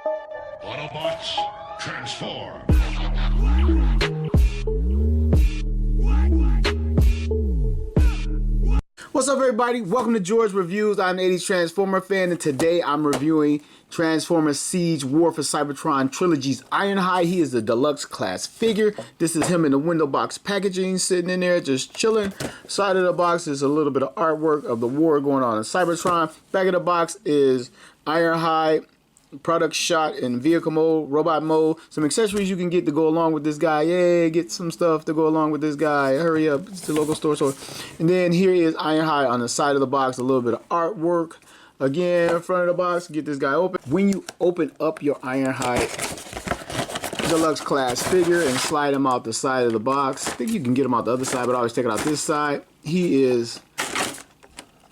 Autobots, transform! What's up, everybody? Welcome to George Reviews. I'm an 80s Transformer fan, and today I'm reviewing Transformers Siege War for Cybertron Trilogy's Ironhide. He is the deluxe class figure. This is him in the window box packaging, sitting in there just chilling. Side of the box is a little bit of artwork of the war going on in Cybertron. Back of the box is Ironhide, product shot in vehicle mode, robot mode, some accessories you can get to go along with this guy. Yeah, get some stuff to go along with this guy. Hurry up, it's the local store. And then here is Ironhide on the side of the box, a little bit of artwork. Again, front of the box, get this guy open. When you open up your Ironhide deluxe class figure and slide him out the side of the box, I think you can get him out the other side, but I always take it out this side. He is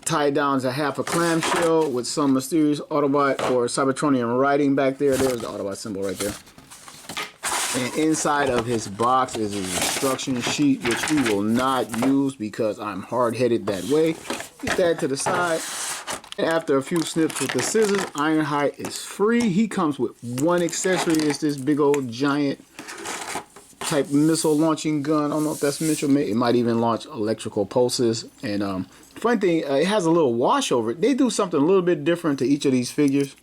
tied down to half a clamshell with some mysterious Autobot or Cybertronian writing back there. There's the Autobot symbol right there. And inside of his box is his instruction sheet, which we will not use because I'm hard-headed that way. Get that to the side. And after a few snips with the scissors, Ironhide is free. He comes with one accessory. It's this big old giant type missile launching gun. I don't know if that's Mitchell. It might even launch electrical pulses. And funny thing, it has a little wash over it. They do something a little bit different to each of these figures.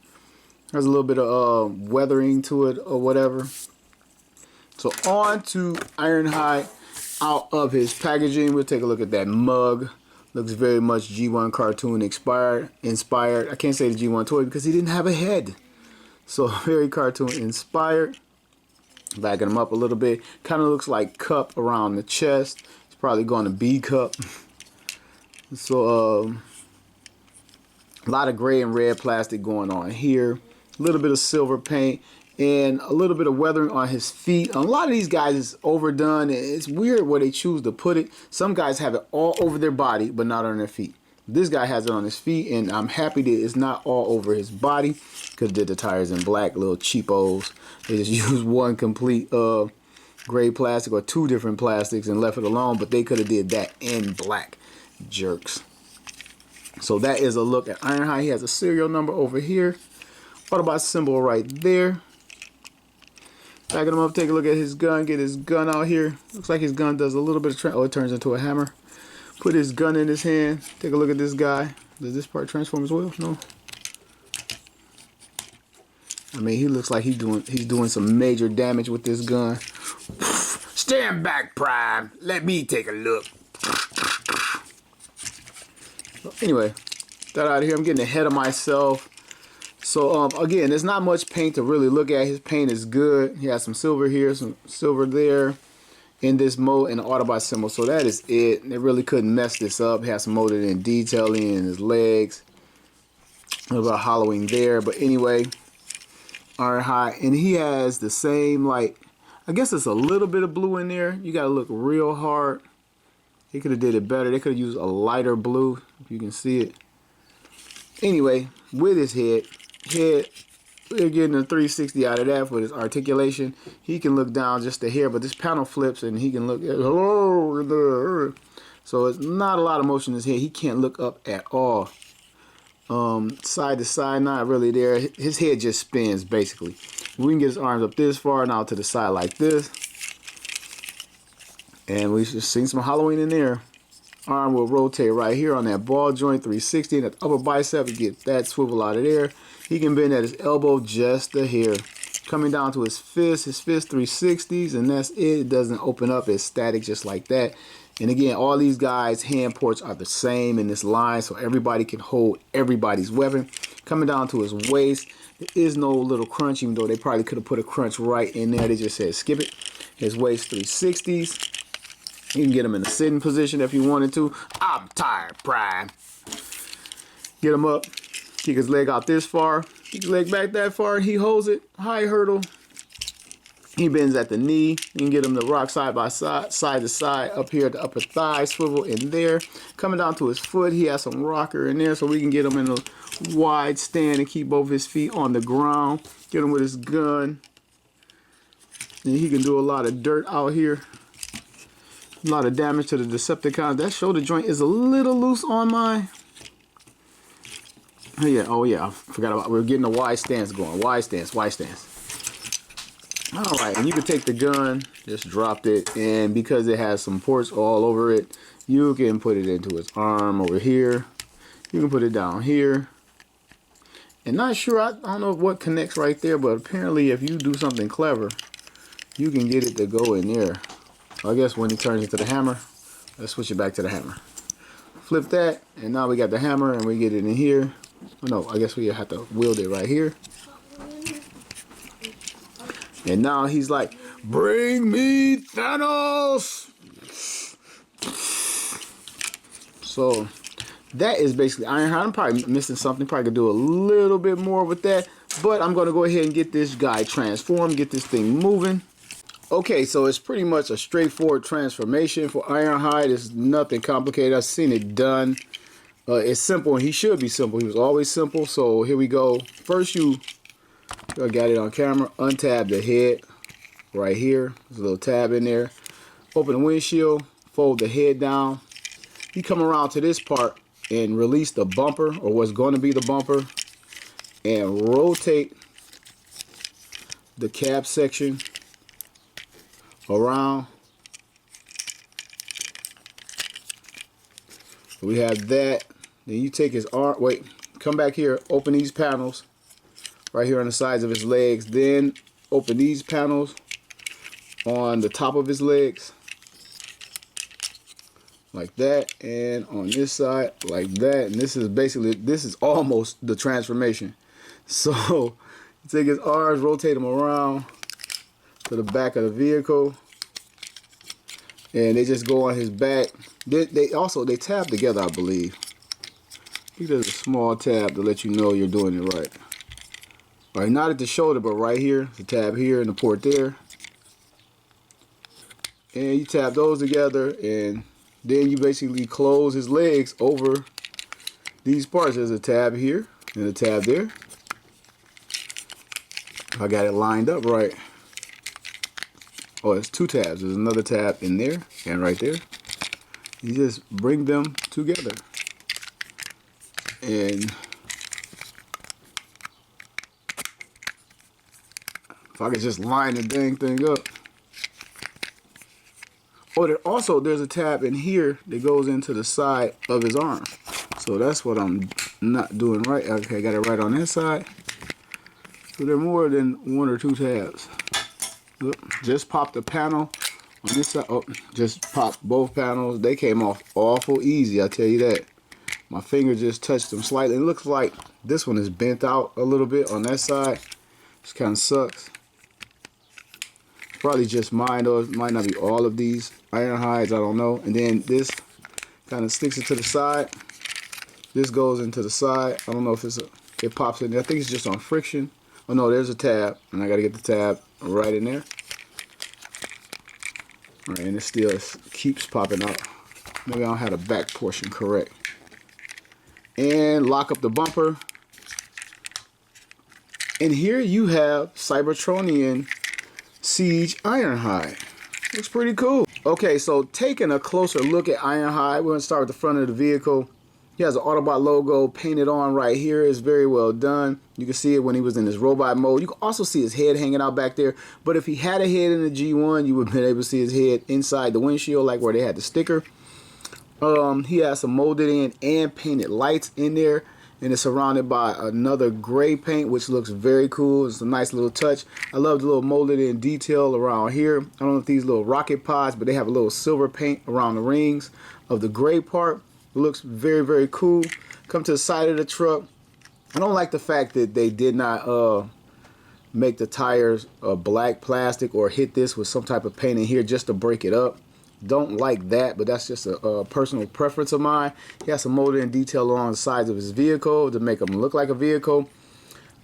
There's a little bit of weathering to it or whatever. So on to Ironhide out of his packaging. We'll take a look at that mug. Looks very much G1 cartoon inspired. I can't say the G1 toy because he didn't have a head. So very cartoon inspired. Backing him up a little bit. Kind of looks like cup around the chest. It's probably going to be cup. So a lot of gray and red plastic going on here. A little bit of silver paint and a little bit of weathering on his feet. A lot of these guys is overdone. It's weird where they choose to put it. Some guys have it all over their body but not on their feet. This guy has it on his feet, and I'm happy that it's not all over his body because did the tires in black, little cheapos. They just used one complete gray plastic or two different plastics and left it alone, but they could have did that in black. Jerks. So that is a look at Ironhide. He has a serial number over here. Autobot symbol right there. Backing him up, take a look at his gun. Get his gun out here. Looks like his gun does a little bit of it turns into a hammer. Put his gun in his hand. Take a look at this guy. Does this part transform as well? No. I mean, he looks like he's doing some major damage with this gun. Stand back, Prime. Let me take a look. Anyway, that out of here. I'm getting ahead of myself. So again, there's not much paint to really look at. His paint is good. He has some silver here, some silver there in this mold, and the Autobot symbol. So that is it. They really couldn't mess this up. He has some molded in detailing in his legs. A little bit of hollowing there. But anyway, Ironhide, and he has the same, like, I guess it's a little bit of blue in there. You got to look real hard. He could have did it better. They could have used a lighter blue, if you can see it. Anyway, with his head, we're getting a 360 out of that with his articulation. He can look down just a hair, but this panel flips and he can look at, hello. So it's not a lot of motion in his head. He can't look up at all. Side to side, not really there. His head just spins, basically. We can get his arms up this far, now to the side like this. And we've just seen some Halloween in there. Arm will rotate right here on that ball joint, 360, and that upper bicep, get that swivel out of there. He can bend at his elbow just a hair. Coming down to his fist 360s, and that's it. It doesn't open up, it's static just like that. And again, all these guys' hand ports are the same in this line, so everybody can hold everybody's weapon. Coming down to his waist, there is no little crunch, even though they probably could have put a crunch right in there. They just said skip it. His waist 360s. You can get him in a sitting position if you wanted to. I'm tired, Prime. Get him up. Kick his leg out this far. Kick his leg back that far, and he holds it. High hurdle. He bends at the knee. You can get him to rock side by side, side to side, up here at the upper thigh, swivel in there. Coming down to his foot, he has some rocker in there, so we can get him in a wide stand and keep both his feet on the ground. Get him with his gun. And he can do a lot of dirt out here. A lot of damage to the Decepticons. That shoulder joint is a little loose on mine. Oh yeah, I forgot about, we're getting the Y stance going. Y stance. All right, and you can take the gun, just dropped it, and because it has some ports all over it, you can put it into its arm over here. You can put it down here. And not sure, I don't know what connects right there, but apparently if you do something clever, you can get it to go in there. I guess when it turns into the hammer, let's switch it back to the hammer. Flip that, and now we got the hammer, and we get it in here. Oh no, I guess we have to wield it right here. And now he's like, bring me Thanos! So that is basically Ironhide. I'm probably missing something. Probably could do a little bit more with that. But I'm going to go ahead and get this guy transformed. Get this thing moving. Okay, so it's pretty much a straightforward transformation for Ironhide. It's nothing complicated. I've seen it done. It's simple. He should be simple. He was always simple. So here we go. First I got it on camera. Untab the head right here. There's a little tab in there. Open the windshield. Fold the head down. You come around to this part and release the bumper, or what's going to be the bumper, and rotate the cab section around. We have that. Then you take his arm. Wait, come back here. Open these panels right here on the sides of his legs. Then open these panels on the top of his legs, like that, and on this side like that. And this is almost the transformation. So you take his arms, rotate them around to the back of the vehicle, and they just go on his back. They tab together, I believe. I think there's a small tab to let you know you're doing it right. All right, not at the shoulder, but right here. The tab here and the port there. And you tap those together, and then you basically close his legs over these parts. There's a tab here and a tab there. I got it lined up right. Oh, it's two tabs. There's another tab in there and right there. You just bring them together. And if I could just line the dang thing up. Oh, there's a tab in here that goes into the side of his arm. So that's what I'm not doing right. Okay, I got it right on that side. So there are more than one or two tabs. Look, just pop the panel on this side. Oh, just pop both panels. They came off awful easy, I tell you that. My finger just touched them slightly. It looks like this one is bent out a little bit on that side. This kind of sucks. Probably just mine, or it might not be all of these Ironhides, I don't know. And then this kind of sticks it to the side. This goes into the side. I don't know if it pops in there. I think it's just on friction. Oh no, there's a tab, and I gotta get the tab right in there. All right, and it still keeps popping out. Maybe I don't have the back portion correct. And lock up the bumper. And here you have Cybertronian Siege Ironhide. Looks pretty cool. Okay, so taking a closer look at Ironhide, we're gonna start with the front of the vehicle. He has an Autobot logo painted on right here. It's very well done. You can see it when he was in his robot mode. You can also see his head hanging out back there. But if he had a head in the G1, you would have been able to see his head inside the windshield, like where they had the sticker. He has some molded in and painted lights in there. And it's surrounded by another gray paint, which looks very cool. It's a nice little touch. I love the little molded in detail around here. I don't know if these little rocket pods, but they have a little silver paint around the rings of the gray part. It looks very, very cool. Come to the side of the truck. I don't like the fact that they did not make the tires black plastic or hit this with some type of paint in here just to break it up. Don't like that, but that's just a personal preference of mine. He has some molded in detail along the sides of his vehicle to make him look like a vehicle.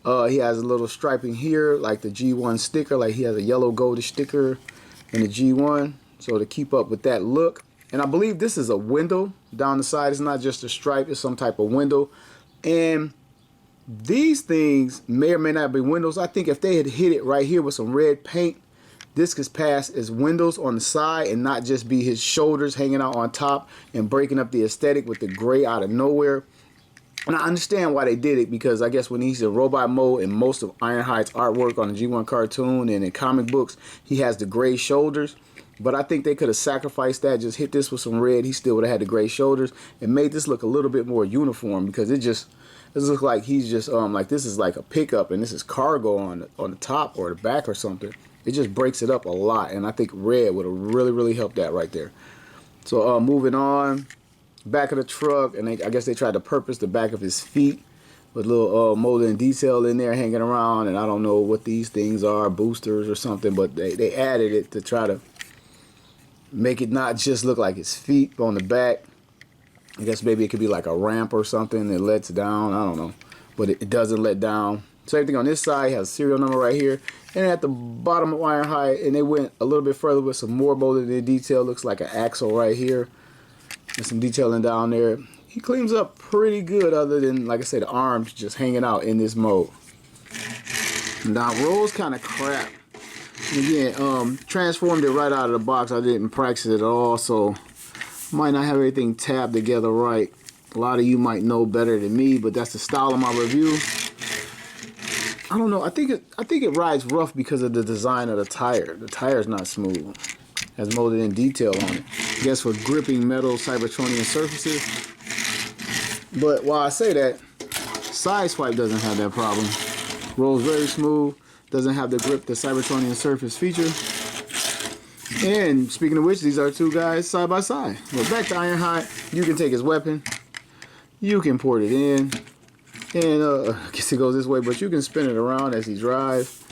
He has a little striping here like the G1 sticker, like he has a yellow goldish sticker in the G1, so to keep up with that look. And I believe this is a window down the side. It's not just a stripe, it's some type of window. And these things may or may not be windows. I think if they had hit it right here with some red paint, this could pass as windows on the side and not just be his shoulders hanging out on top and breaking up the aesthetic with the gray out of nowhere. And I understand why they did it, because I guess when he's in robot mode in most of Ironhide's artwork on the G1 cartoon and in comic books, he has the gray shoulders. But I think they could have sacrificed that, just hit this with some red. He still would have had the gray shoulders and made this look a little bit more uniform, because it looks like he's just like this is like a pickup and this is cargo on the top or the back or something. It just breaks it up a lot, and I think red would have really helped that right there. So moving on, back of the truck, and I guess they tried to purpose the back of his feet with little molding and detail in there hanging around, and I don't know what these things are, boosters or something, but they added it to try to make it not just look like his feet on the back. I guess maybe it could be like a ramp or something that lets down. I don't know. But it doesn't let down. Same thing on this side. Has a serial number right here. And at the bottom of Ironhide, and they went a little bit further with some more molded in detail. Looks like an axle right here. There's some detailing down there. He cleans up pretty good, other than, like I said, the arms just hanging out in this mode. Now, rolls kind of crap. Again, transformed it right out of the box. I didn't practice it at all, so might not have everything tabbed together right. A lot of you might know better than me, but that's the style of my review. I don't know. I think it rides rough because of the design of the tire. The tire's not smooth. Has molded in detail on it. I guess for gripping metal Cybertronian surfaces. But while I say that, side swipe doesn't have that problem. Rolls very smooth. Doesn't have the grip the Cybertronian surface feature. And speaking of which, these are two guys side by side. But back to Ironhide, you can take his weapon, you can port it in, and I guess it goes this way, but you can spin it around as he drives,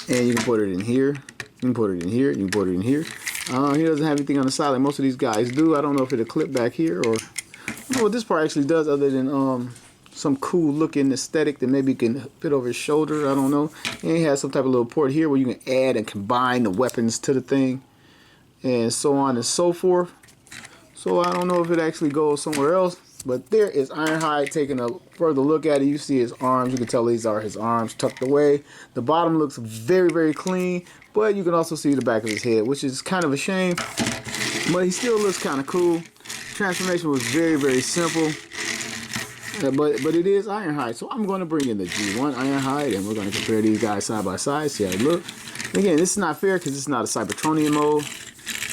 and you can put it in here, you can put it in here, you can put it in here. He doesn't have anything on the side like most of these guys do. I don't know if it'll clip back here, or I don't know what this part actually does, other than some cool looking aesthetic that maybe can fit over his shoulder. I don't know. And he has some type of little port here where you can add and combine the weapons to the thing, and so on and so forth. So I don't know if it actually goes somewhere else, but there is Ironhide taking a further look at it. You see his arms. You can tell these are his arms tucked away. The bottom looks very clean, but you can also see the back of his head, which is kind of a shame, but he still looks kind of cool. Transformation was very simple. But it is Ironhide, so I'm going to bring in the G1 Ironhide, and we're going to compare these guys side by side, see how they look. Again, this is not fair because it's not a Cybertronian mode,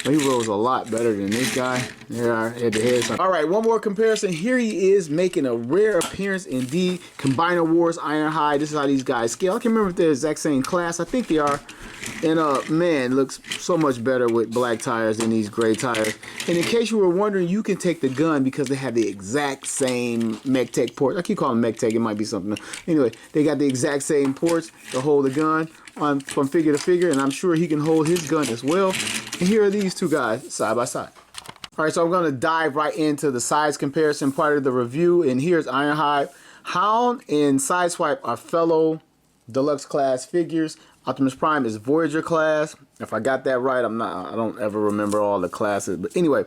but he rolls a lot better than this guy. There are head to head. All right, one more comparison. Here he is making a rare appearance indeed. Combiner Wars Ironhide. This is how these guys scale. I can't remember if they're the exact same class. I think they are. And man, looks so much better with black tires than these gray tires. And in case you were wondering, you can take the gun because they have the exact same MechTech ports. I keep calling them MechTech, it might be something else. Anyway, they got the exact same ports to hold the gun from figure to figure, and I'm sure he can hold his gun as well. And here are these two guys side by side. All right, so I'm going to dive right into the size comparison part of the review, and here's Ironhide. Hound and Sideswipe are fellow Deluxe class figures. Optimus Prime is Voyager class. If I got that right, I don't ever remember all the classes. But anyway,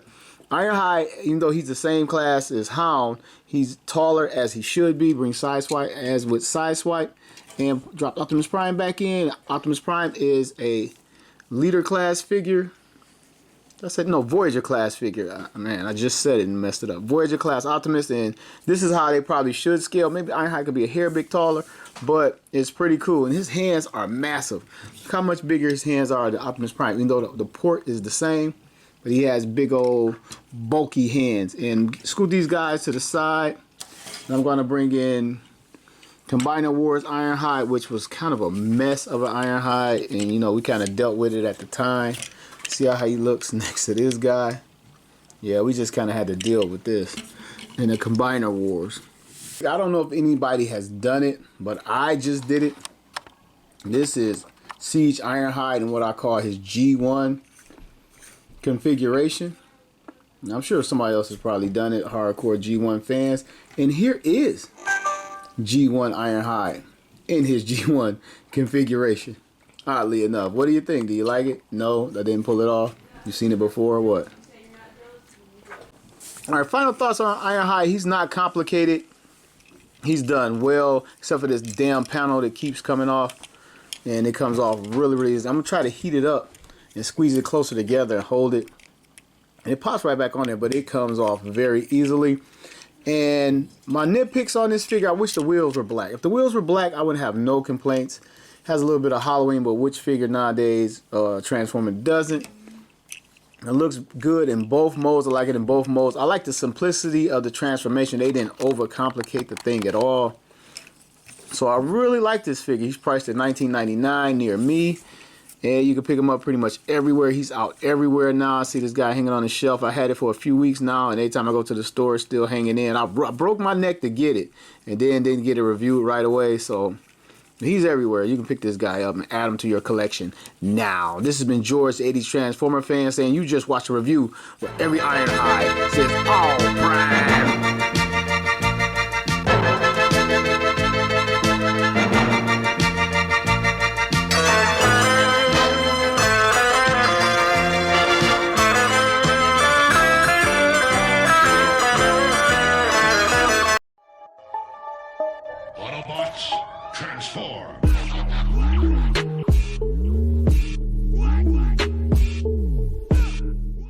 Ironhide, even though he's the same class as Hound, he's taller as he should be. Bring Sideswipe as with Sideswipe. And drop Optimus Prime back in. Optimus Prime is a leader class figure. I said no, Voyager class figure. Man, I just said it and messed it up. Voyager class Optimus, and this is how they probably should scale. Maybe Ironhide could be a hair bit taller, but it's pretty cool. And his hands are massive. Look how much bigger his hands are than Optimus Prime, even though the port is the same. But he has big old bulky hands. And scoot these guys to the side. And I'm going to bring in Combiner Wars Ironhide, which was kind of a mess of an Ironhide. And, you know, we kind of dealt with it at the time. See how he looks next to this guy? Yeah, we just kind of had to deal with this in the Combiner Wars. I don't know if anybody has done it, but I just did it. This is Siege Ironhide and what I call his G1 configuration. And I'm sure somebody else has probably done it, hardcore G1 fans. And here is G1 Ironhide in his G1 configuration. Oddly enough. What do you think? Do you like it? No, I didn't pull it off. You've seen it before or what? Alright, final thoughts on Ironhide. He's not complicated. He's done well, except for this damn panel that keeps coming off. And it comes off really easy. I'm going to try to heat it up and squeeze it closer together and hold it. And it pops right back on there, but it comes off very easily. And my nitpicks on this figure, I wish the wheels were black. If the wheels were black, I would have no complaints. Has a little bit of Halloween, but which figure nowadays Transformer doesn't. It looks good in both modes. I like it in both modes. I like the simplicity of the transformation. They didn't overcomplicate the thing at all. So I really like this figure. He's priced at $19.99 near me. And you can pick him up pretty much everywhere. He's out everywhere now. I see this guy hanging on the shelf. I had it for a few weeks now, and every time I go to the store, it's still hanging in. I broke my neck to get it, and then didn't get it reviewed right away. So he's everywhere. You can pick this guy up and add him to your collection now. This has been George, the 80s Transformer fan, saying you just watched a review where every Ironhide says, "All Prime." Autobots, transform!